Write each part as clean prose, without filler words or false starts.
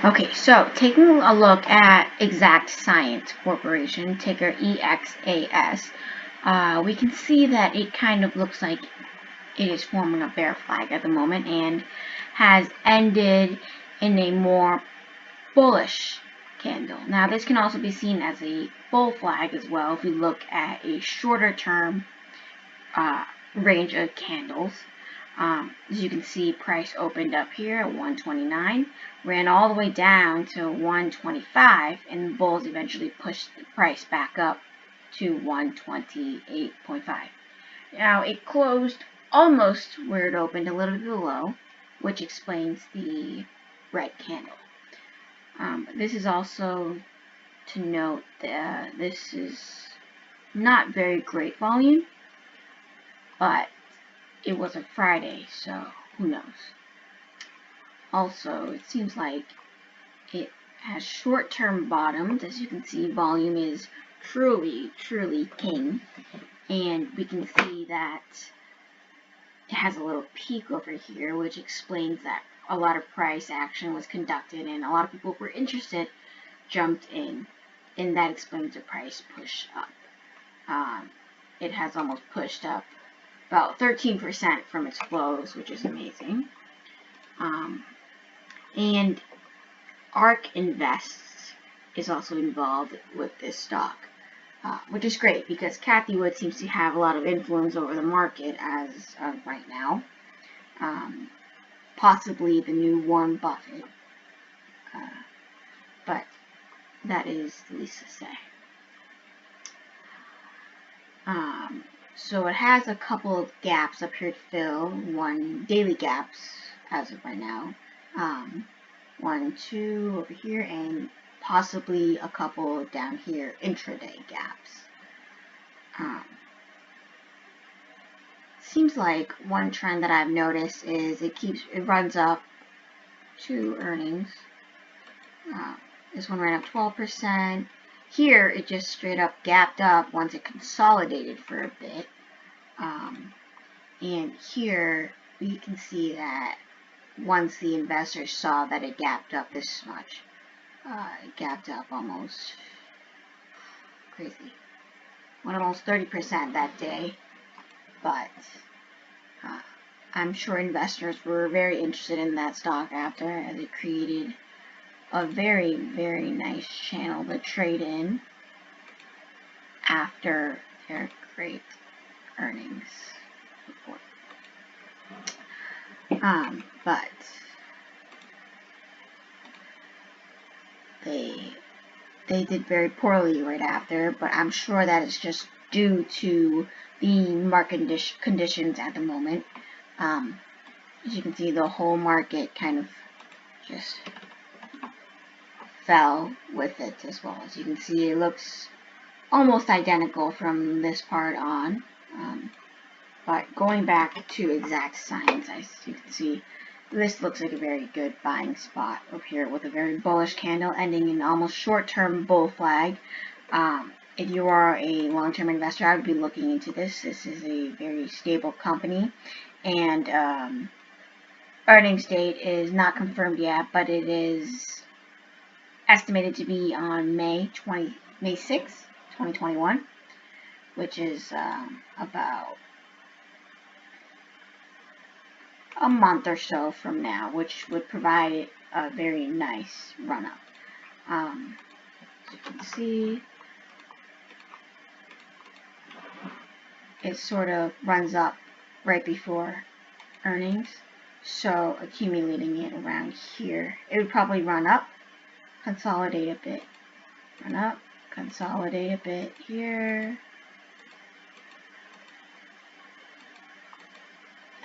Okay, so taking a look at EXAS Corporation, ticker EXAS, we can see that it kind of looks like it is forming a bear flag at the moment and has ended in a more bullish candle. Now, this can also be seen as a bull flag as well if we look at a shorter term range of candles. As you can see, price opened up here at 129, ran all the way down to 125, and bulls eventually pushed the price back up to 128.5. Now, it closed almost where it opened, a little bit below, which explains the red candle. This is also to note that this is not very great volume, but it was a Friday, so who knows. Also, it seems like it has short-term bottomed. As you can see, volume is truly king, and we can see that it has a little peak over here, which explains that a lot of price action was conducted and a lot of people who were interested jumped in, and that explains the price push up. It has almost pushed up about 13% from its close, which is amazing. And ARK Invests is also involved with this stock, which is great because Cathie Wood seems to have a lot of influence over the market as of right now. Possibly the new Warren Buffett, but that is the least to say. So it has a couple of gaps up here to fill, one daily gaps as of right now, 1, 2 over here, and possibly a couple down here, intraday gaps. Seems like one trend that I've noticed is it runs up to earnings. This one ran up 12%. Here, it just straight up gapped up once it consolidated for a bit. And here, we can see that once the investors saw that it gapped up this much, it gapped up almost crazy. Went almost 30% that day. But I'm sure investors were very interested in that stock after, as it created a very nice channel to trade in after their great earnings report. But they did very poorly right after, but I'm sure that is just due to the market conditions at the moment. As you can see, the whole market kind of just fell with it as well. As you can see, it looks almost identical from this part on. But going back to EXAS, as you can see, this looks like a very good buying spot over here with a very bullish candle ending in almost short-term bull flag. If you are a long-term investor, I would be looking into this. This is a very stable company, and earnings date is not confirmed yet, but it is estimated to be on May 6, 2021, which is about a month or so from now, which would provide a very nice run-up. As you can see, it sort of runs up right before earnings, so accumulating it around here, it would probably run up, consolidate a bit, run up, consolidate a bit here,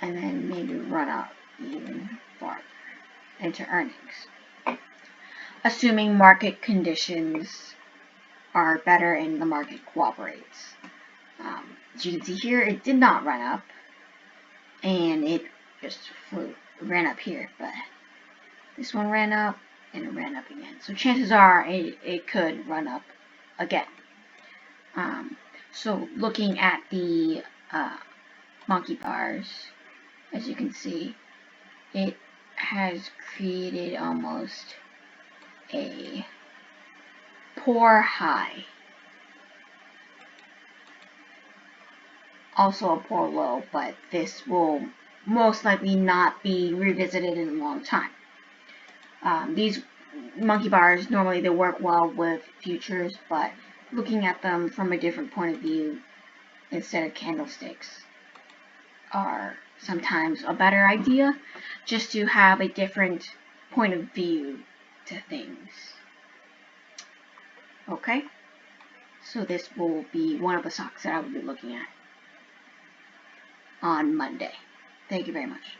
and then maybe run up even farther into earnings, assuming market conditions are better and the market cooperates. As you can see here, it did not run up, and it just ran up here, but this one ran up, and it ran up again. So chances are it could run up again. So looking at the monkey bars, as you can see, it has created almost a poor high. Also a poor low, but this will most likely not be revisited in a long time. These monkey bars, normally they work well with futures, but looking at them from a different point of view instead of candlesticks are sometimes a better idea, just to have a different point of view to things. Okay? So this will be one of the stocks that I will be looking at on Monday. Thank you very much.